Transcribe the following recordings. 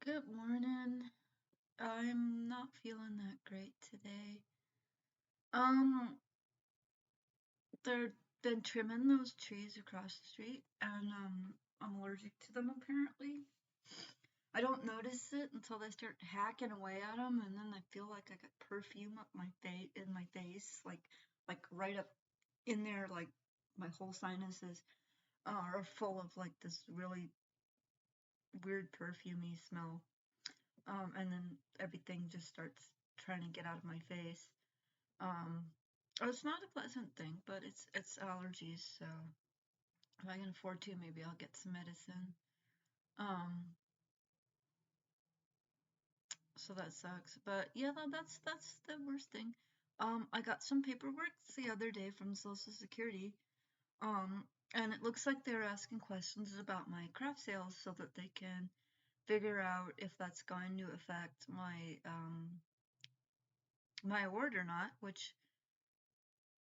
Good morning. I'm not feeling that great today. Um, they've been trimming those trees across the street, and I'm allergic to them apparently. I don't notice it until they start hacking away at them, and then I feel like I got perfume up my face, in my face, like right up in there, like my whole sinuses are full of like this really weird perfumey smell. And then everything just starts trying to get out of my face. Um, it's not a pleasant thing, but it's allergies, so if I can afford to, maybe I'll get some medicine. Um, so that sucks. But yeah, that's the worst thing. I got some paperwork the other day from Social Security. Um, and it looks like they're asking questions about my craft sales so that they can figure out if that's going to affect my award or not, which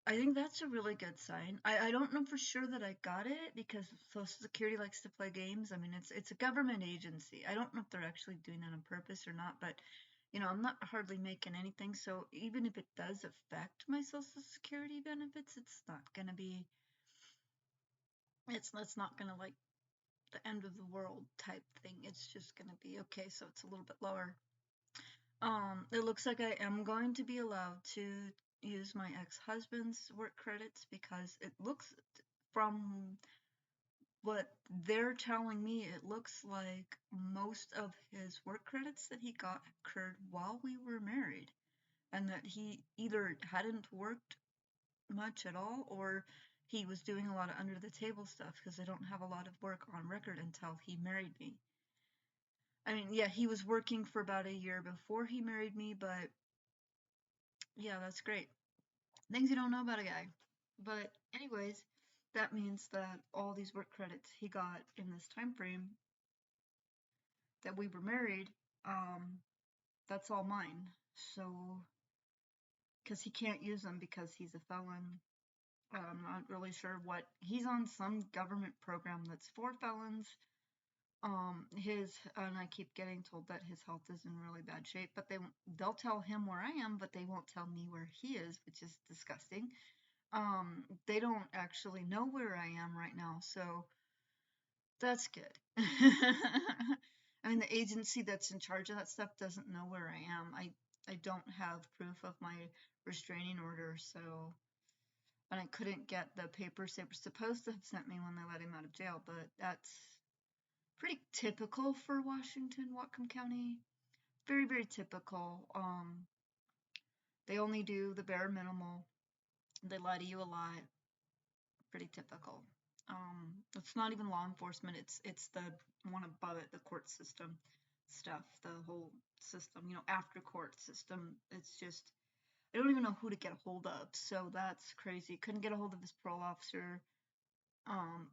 I think that's a really good sign. I don't know for sure that I got it because Social Security likes to play games. I mean, it's a government agency. I don't know if they're actually doing that on purpose or not, but I'm not hardly making anything. So even if it does affect my Social Security benefits, it's not gonna like the end of the world type thing. It's just gonna be okay. So it's a little bit lower. It looks like I am going to be allowed to use my ex-husband's work credits because it looks from what they're telling me, it looks like most of his work credits that he got occurred while we were married, and that he either hadn't worked much at all or he was doing a lot of under the table stuff because I don't have a lot of work on record until he married me. I mean, yeah, he was working for about a year before he married me, but yeah, that's great. Things you don't know about a guy. But anyways, that means that all these work credits he got in this time frame that we were married, um, that's all mine. So, because he can't use them because he's a felon. I'm not really sure what he's on, some government program that's for felons. And I keep getting told that his health is in really bad shape, but they'll tell him where I am, but they won't tell me where he is, which is disgusting. They don't actually know where I am right now, so that's good. I mean, the agency that's in charge of that stuff doesn't know where I am. I don't have proof of my restraining order, so and I couldn't get the papers they were supposed to have sent me when they let him out of jail, but that's pretty typical for Washington, Whatcom County. Very, very typical. They only do the bare minimal. They lie to you a lot. Pretty typical. It's not even law enforcement. It's the one above it, the court system stuff, the whole system. After court system. It's just I don't even know who to get a hold of. So that's crazy. Couldn't get a hold of his parole officer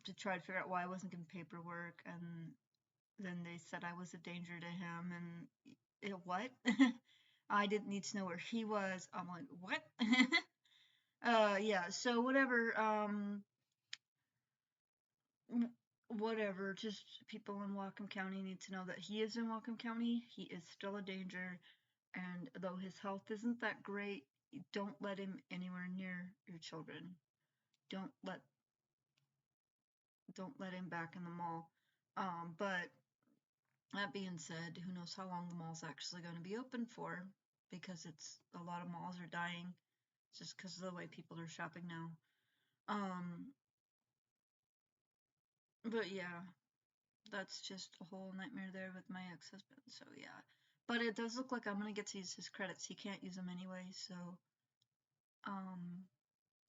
to try to figure out why I wasn't getting paperwork, and then they said I was a danger to him, and what? I didn't need to know where he was. I'm like, what? Yeah. So whatever. Whatever, just people in Whatcom County need to know that he is in Whatcom County. He is still a danger, and though his health isn't that great, don't let him anywhere near your children. Don't let don't let him back in the mall. But that being said, who knows how long the mall's actually going to be open for? Because it's a lot of malls are dying just because of the way people are shopping now. Um, but yeah, that's just a whole nightmare there with my ex-husband. So yeah, but it does look like I'm gonna get to use his credits. He can't use them anyway. So um,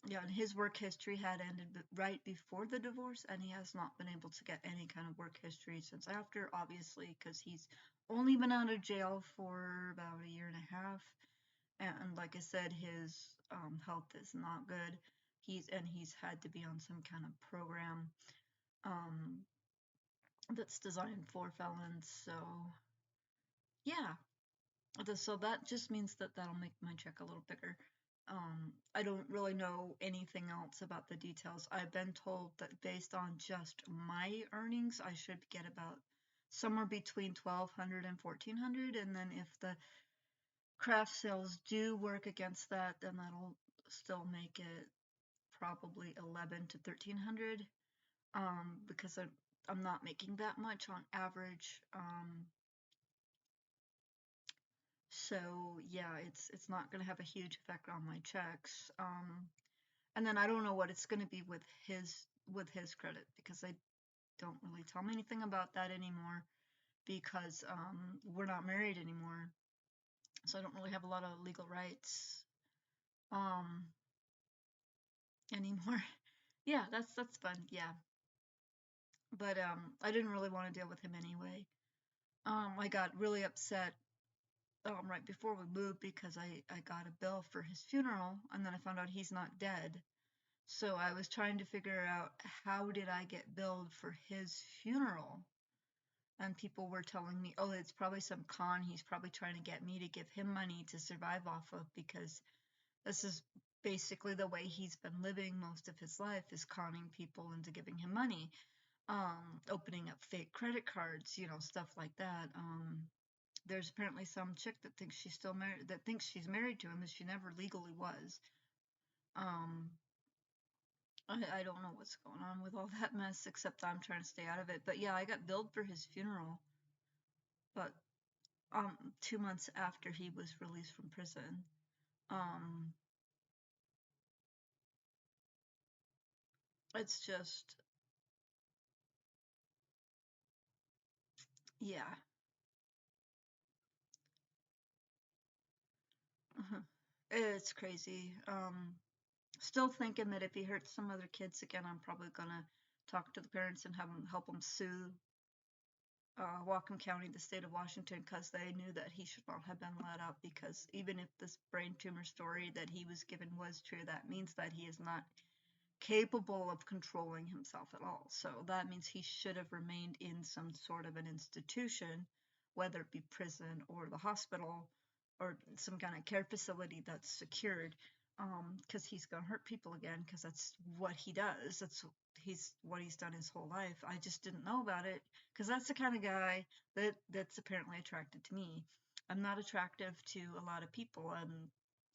yeah, and his work history had ended right before the divorce, and he has not been able to get any kind of work history since after, obviously, because he's only been out of jail for about a year and a half. And like I said, his health is not good. He's had to be on some kind of program um, that's designed for felons. So yeah, so that just means that that'll make my check a little bigger. I don't really know anything else about the details. I've been told that based on just my earnings, I should get about somewhere between 1,200 and 1,400, and then if the craft sales do work against that, then that'll still make it probably 11 to 1,300, because I'm not making that much on average. So yeah, it's not going to have a huge effect on my checks. And then I don't know what it's going to be with his credit, because they don't really tell me anything about that anymore, because we're not married anymore, so I don't really have a lot of legal rights um anymore. Yeah, that's fun. Yeah, but I didn't really want to deal with him anyway. I got really upset right before we moved, because I got a bill for his funeral, and then I found out he's not dead. So I was trying to figure out, how did I get billed for his funeral? And people were telling me, oh, it's probably some con. He's probably trying to get me to give him money to survive off of, because this is basically the way he's been living most of his life, is conning people into giving him money, opening up fake credit cards, stuff like that. There's apparently some chick that thinks she's still married, that thinks she's married to him, and she never legally was. Um, I don't know what's going on with all that mess, except I'm trying to stay out of it. But yeah, I got billed for his funeral, but 2 months after he was released from prison. Um, it's just, yeah. It's crazy. Still thinking that if he hurts some other kids again, I'm probably gonna talk to the parents and have them help him sue Whatcom County, the state of Washington, because they knew that he should not have been let out. Because even if this brain tumor story that he was given was true, that means that he is not capable of controlling himself at all. So that means he should have remained in some sort of an institution, whether it be prison or the hospital or some kind of care facility that's secured, because he's going to hurt people again, because that's what he does. That's what he's done his whole life. I just didn't know about it, because that's the kind of guy that's apparently attracted to me. I'm not attractive to a lot of people.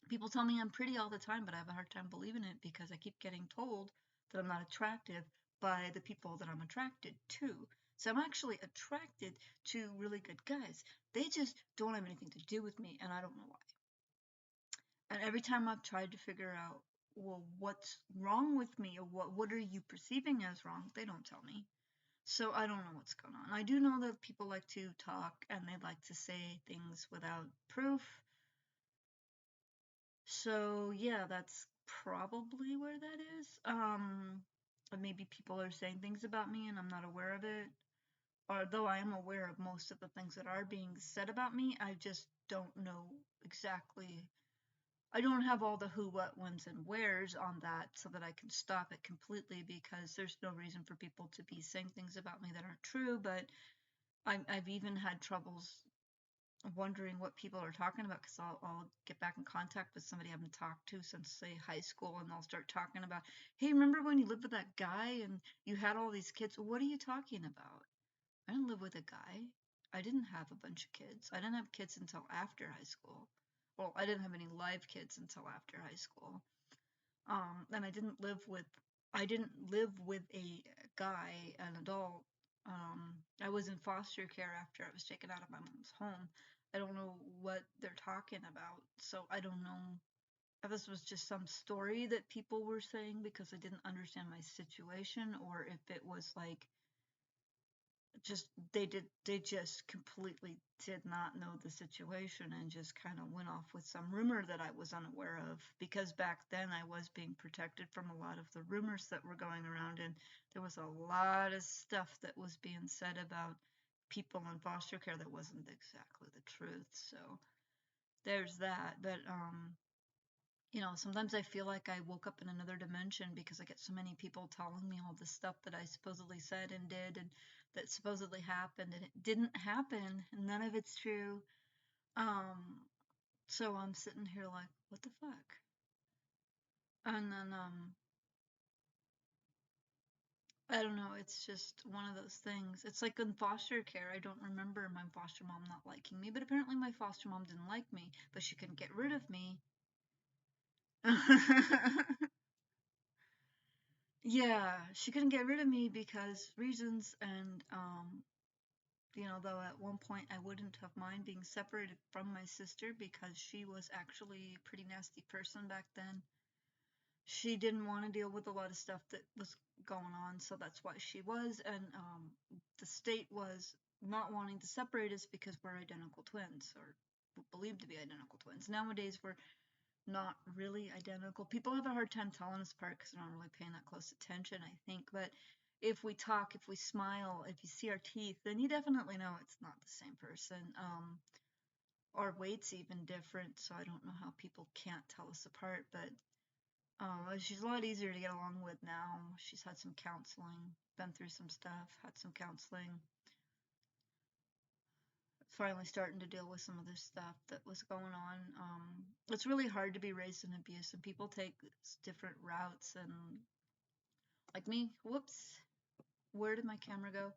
People tell me I'm pretty all the time, but I have a hard time believing it, because I keep getting told that I'm not attractive by the people that I'm attracted to. So I'm actually attracted to really good guys. They just don't have anything to do with me, and I don't know why. And every time I've tried to figure out, well, what's wrong with me, or what are you perceiving as wrong, they don't tell me. So I don't know what's going on. I do know that people like to talk, and they like to say things without proof. So yeah, that's probably where that is. Maybe people are saying things about me and I'm not aware of it. Although I am aware of most of the things that are being said about me, I just don't know exactly. I don't have all the who, what, whens, and wheres on that, so that I can stop it completely, because there's no reason for people to be saying things about me that aren't true. But I've even had troubles wondering what people are talking about, because I'll get back in contact with somebody I haven't talked to since, say, high school, and they'll start talking about, hey, remember when you lived with that guy and you had all these kids? What are you talking about? I didn't live with a guy. I didn't have a bunch of kids. I didn't have kids until after high school. Well, I didn't have any live kids until after high school. And I didn't live with a guy, an adult. I was in foster care after I was taken out of my mom's home. I don't know what they're talking about, so I don't know if this was just some story that people were saying because I didn't understand my situation, or if it was like, just they just completely did not know the situation and just kind of went off with some rumor that I was unaware of, because back then I was being protected from a lot of the rumors that were going around, and there was a lot of stuff that was being said about people in foster care that wasn't exactly the truth. So there's that. But sometimes I feel like I woke up in another dimension, because I get so many people telling me all the stuff that I supposedly said and did, and that supposedly happened, and it didn't happen, and none of it's true. So I'm sitting here like, what the fuck? And then I don't know. It's just one of those things. It's like in foster care. I don't remember my foster mom not liking me, but apparently my foster mom didn't like me, but she couldn't get rid of me. Yeah, she couldn't get rid of me because reasons, and though at one point I wouldn't have mind being separated from my sister because she was actually a pretty nasty person back then. She didn't want to deal with a lot of stuff that was going on, so that's why she was. And the state was not wanting to separate us because we're identical twins, or believed to be identical twins. Nowadays, we're not really identical. People have a hard time telling us apart because they're not really paying that close attention, I think. But if we talk, if we smile, if you see our teeth, then you definitely know it's not the same person. Our weight's even different, so I don't know how people can't tell us apart. But she's a lot easier to get along with now. She's had some counseling, been through some stuff, had some counseling. Finally starting to deal with some of this stuff that was going on. It's really hard to be raised in abuse, and people take different routes. And like me, whoops, where did my camera go?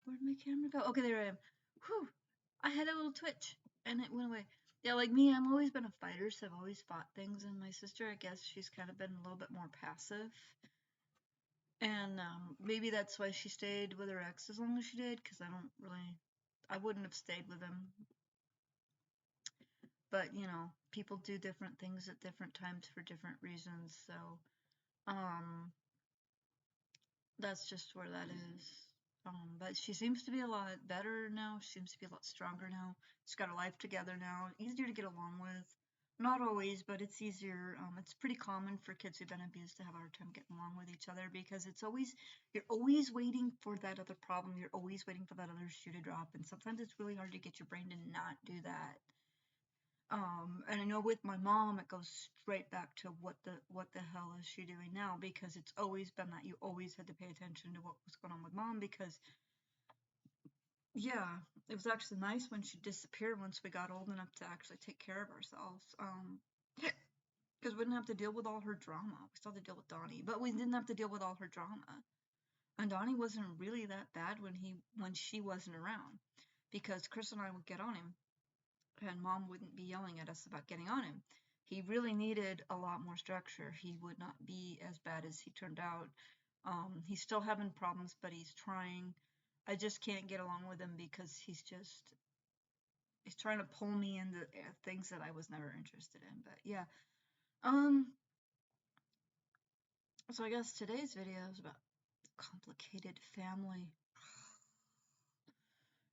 Where did my camera go? Okay, there I am. Whew, I had a little twitch, and it went away. Yeah, like me, I've always been a fighter, so I've always fought things. And my sister, I guess she's kind of been a little bit more passive. And maybe that's why she stayed with her ex as long as she did, because I wouldn't have stayed with him. But, people do different things at different times for different reasons. So, um, that's just where that is. But she seems to be a lot better now. She seems to be a lot stronger now. She's got her life together now. Easier to get along with. Not always, but it's easier. It's pretty common for kids who've been abused to have a hard time getting along with each other because you're always waiting for that other problem. You're always waiting for that other shoe to drop. And sometimes it's really hard to get your brain to not do that. And I know with my mom, it goes straight back to what the hell is she doing now? Because it's always been that you always had to pay attention to what was going on with mom. Because yeah, it was actually nice when she disappeared once we got old enough to actually take care of ourselves. Because we didn't have to deal with all her drama. We still had to deal with Donnie, but we didn't have to deal with all her drama. And Donnie wasn't really that bad when she wasn't around, because Chris and I would get on him and mom wouldn't be yelling at us about getting on him. He really needed a lot more structure. He would not be as bad as he turned out. He's still having problems, but he's trying. I just can't get along with him because he's trying to pull me into things that I was never interested in. But yeah. So I guess today's video is about complicated family.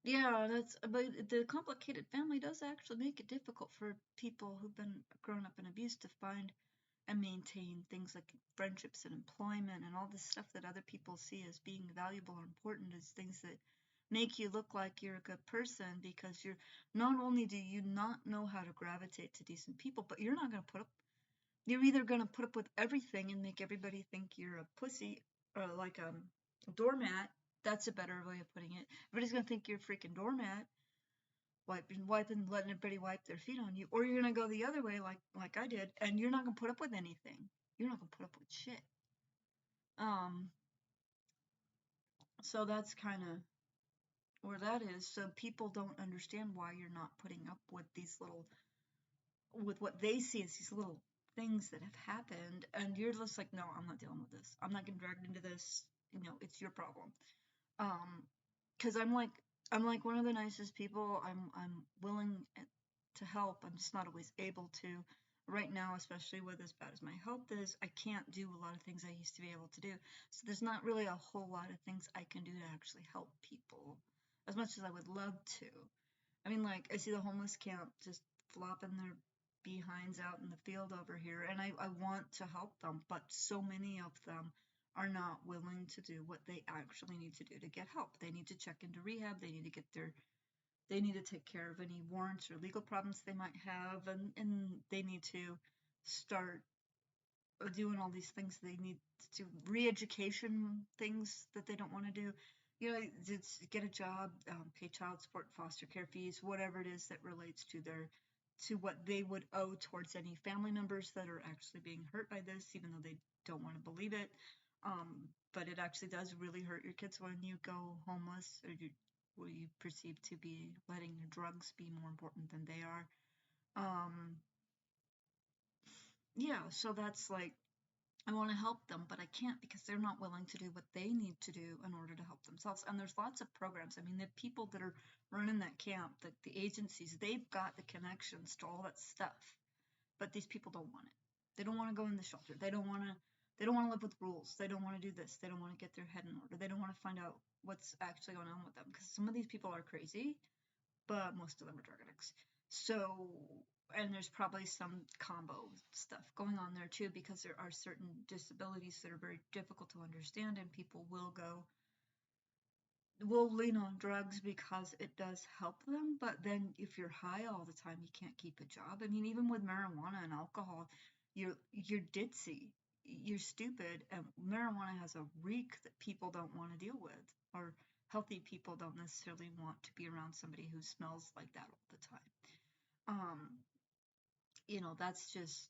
Yeah, but the complicated family does actually make it difficult for people who've been grown up in abuse to find and maintain things like friendships and employment and all this stuff that other people see as being valuable or important as things that make you look like you're a good person, because you're not only do you not know how to gravitate to decent people, but you're either going to put up with everything and make everybody think you're a pussy or like a doormat. That's a better way of putting it. Everybody's going to think you're a freaking doormat, wiping, letting everybody wipe their feet on you. Or you're going to go the other way like I did, and you're not going to put up with anything. You're not going to put up with shit. So that's kind of where that is. So people don't understand why you're not putting up with with what they see as these little things that have happened, and you're just like, no, I'm not dealing with this. I'm not getting dragged into this. It's your problem. Because I'm like one of the nicest people. I'm willing to help. I'm just not always able to. Right now, especially with as bad as my health is, I can't do a lot of things I used to be able to do. So there's not really a whole lot of things I can do to actually help people as much as I would love to. I mean, like, I see the homeless camp just flopping their behinds out in the field over here, and I want to help them, but so many of them are not willing to do what they actually need to do to get help. They need to check into rehab, they need to take care of any warrants or legal problems they might have, and they need to start doing all these things. They need to re-education things that they don't want to do. Get a job, pay child support, foster care fees, whatever it is that relates to to what they would owe towards any family members that are actually being hurt by this, even though they don't want to believe it. But it actually does really hurt your kids when you go homeless, or what you perceive to be letting your drugs be more important than they are. Yeah, so that's like, I want to help them, but I can't because they're not willing to do what they need to do in order to help themselves. And there's lots of programs. I mean, the people that are running that camp, the agencies, they've got the connections to all that stuff, but these people don't want it. They don't want to go in the shelter. They don't want to. They don't want to live with rules. They don't want to do this. They don't want to get their head in order. They don't want to find out what's actually going on with them because some of these people are crazy, but most of them are drug addicts. So, and there's probably some combo stuff going on there too, because there are certain disabilities that are very difficult to understand, and people will lean on drugs because it does help them. But then if you're high all the time, you can't keep a job. I mean, even with marijuana and alcohol, you're ditzy, you're stupid, and marijuana has a reek that people don't want to deal with, or healthy people don't necessarily want to be around somebody who smells like that all the time. That's just,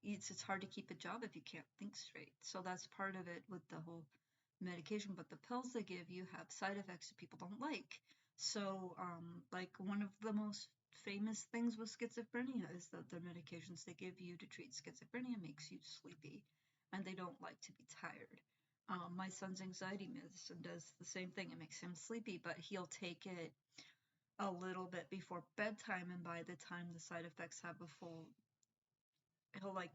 it's hard to keep a job if you can't think straight. So that's part of it with the whole medication. But the pills they give you have side effects that people don't like. So, like one of the most famous things with schizophrenia is that the medications they give you to treat schizophrenia makes you sleepy, and they don't like to be tired. My son's anxiety medicine does the same thing. It makes him sleepy, but he'll take it a little bit before bedtime, and by the time the side effects have a full, he'll like,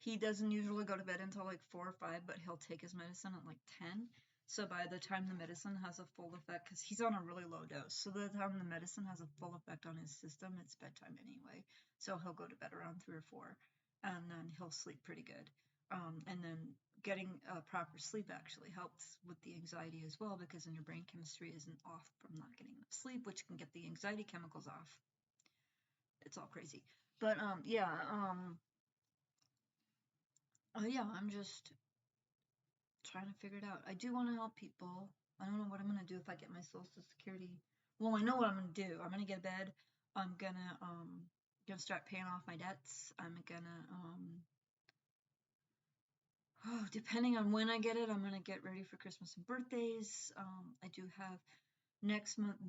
he doesn't usually go to bed until like 4 or 5, but he'll take his medicine at like 10. So by the time the medicine has a full effect, because he's on a really low dose, so by the time the medicine has a full effect on his system, it's bedtime anyway. So he'll go to bed around 3 or 4, and then he'll sleep pretty good. And then getting proper sleep actually helps with the anxiety as well, because then your brain chemistry isn't off from not getting enough sleep, which can get the anxiety chemicals off. It's all crazy. But yeah, I'm just trying to figure it out. I do want to help people. I don't know what I'm gonna do if I get my Social Security. Well, I know what I'm gonna do. I'm gonna get a bed. I'm gonna start paying off my debts. I'm gonna depending on when I get it, I'm gonna get ready for Christmas and birthdays. I do have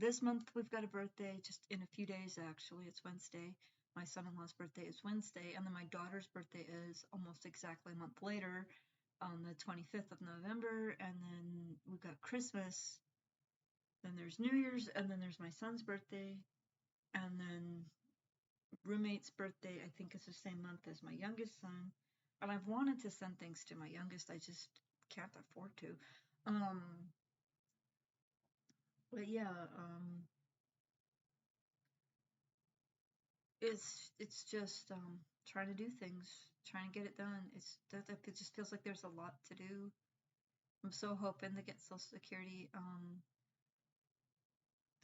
this month we've got a birthday just in a few days. Actually, it's Wednesday. My son-in-law's birthday is Wednesday, and then my daughter's birthday is almost exactly a month later, on the 25th of November, and then we've got Christmas, then there's New Year's, and then there's my son's birthday, and then roommate's birthday, I think, is the same month as my youngest son. And I've wanted to send things to my youngest, I just can't afford to. But yeah, it's just trying to do things, trying to get it done. It just feels like there's a lot to do. I'm so hoping to get Social Security,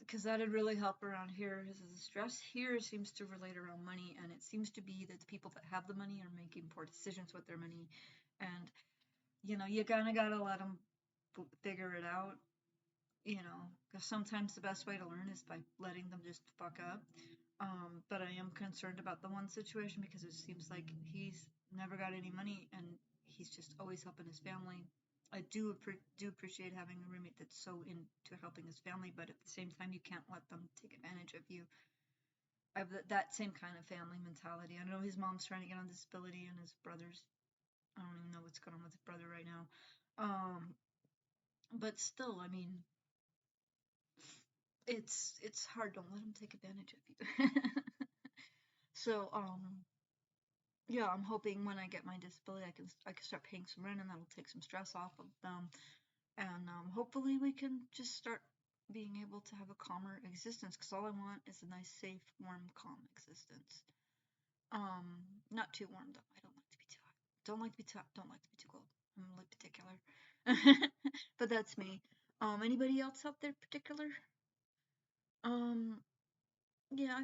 because that'd really help around here. Because the stress here seems to relate around money, and it seems to be that the people that have the money are making poor decisions with their money, and you kind of gotta let them figure it out. Because sometimes the best way to learn is by letting them just fuck up. But I am concerned about the one situation because it seems like he's never got any money, and he's just always helping his family. I do appreciate having a roommate that's so into helping his family, but at the same time, you can't let them take advantage of you. I have that same kind of family mentality. I know his mom's trying to get on disability, and his brother's, I don't even know what's going on with his brother right now. But still, I mean, it's hard. Don't let them take advantage of you. So, yeah, I'm hoping when I get my disability, I can start paying some rent, and that'll take some stress off of them. And hopefully we can just start being able to have a calmer existence, because all I want is a nice, safe, warm, calm existence. Not too warm though. I don't like to be too hot. Don't like to be too hot. Don't like to be too cold. I'm really particular. But that's me. Anybody else out there particular? Yeah, I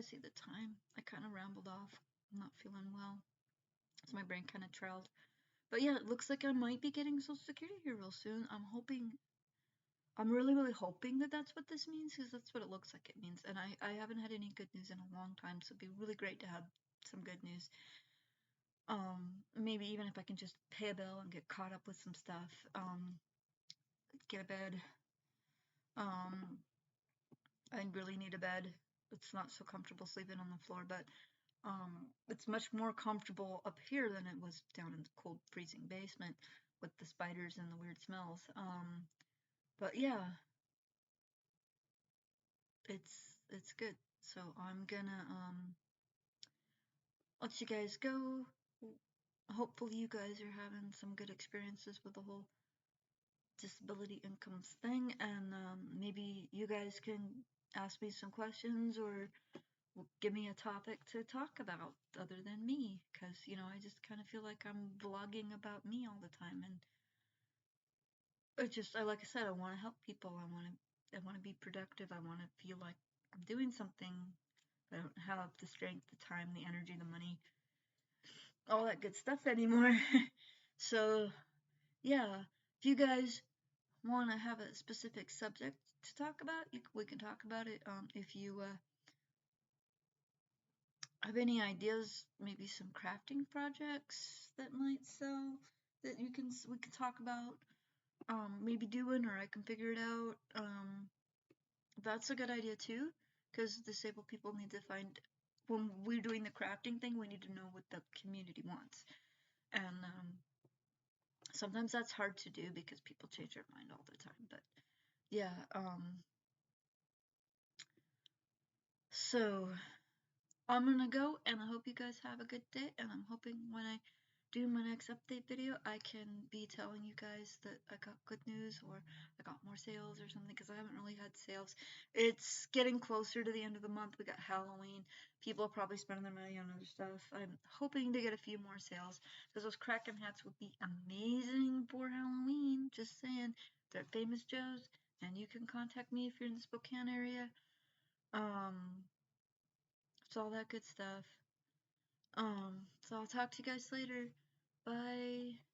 see the time. I kind of rambled off. I'm not feeling well. So my brain kind of trailed. But yeah, it looks like I might be getting Social Security here real soon. I'm hoping. I'm really, really hoping that that's what this means, because that's what it looks like it means. And I haven't had any good news in a long time, so it'd be really great to have some good news. Maybe even if I can just pay a bill and get caught up with some stuff. Get a bed. Um, I really need a bed. It's not so comfortable sleeping on the floor, but it's much more comfortable up here than it was down in the cold, freezing basement with the spiders and the weird smells. But yeah, it's good. So I'm gonna let you guys go. Hopefully you guys are having some good experiences with the whole disability incomes thing, and maybe you guys can ask me some questions or give me a topic to talk about other than me, because I just kind of feel like I'm vlogging about me all the time, and like I said, I want to help people. I want to be productive. I want to feel like I'm doing something. I don't have the strength, the time, the energy, the money, all that good stuff anymore. So yeah, if you guys want to have a specific subject to talk about, we can talk about it. If you have any ideas, maybe some crafting projects that might sell that we can talk about, maybe doing, or I can figure it out. That's a good idea too, because disabled people need to find, when we're doing the crafting thing, we need to know what the community wants, and sometimes that's hard to do because people change their mind all the time. But yeah, so I'm gonna go, and I hope you guys have a good day, and I'm hoping when I do my next update video, I can be telling you guys that I got good news, or I got more sales or something, because I haven't really had sales. It's getting closer to the end of the month. We got Halloween. People are probably spending their money on other stuff. I'm hoping to get a few more sales, because those Kraken hats would be amazing for Halloween. Just saying. They're at Famous Joe's, and you can contact me if you're in the Spokane area. It's all that good stuff. So I'll talk to you guys later. Bye.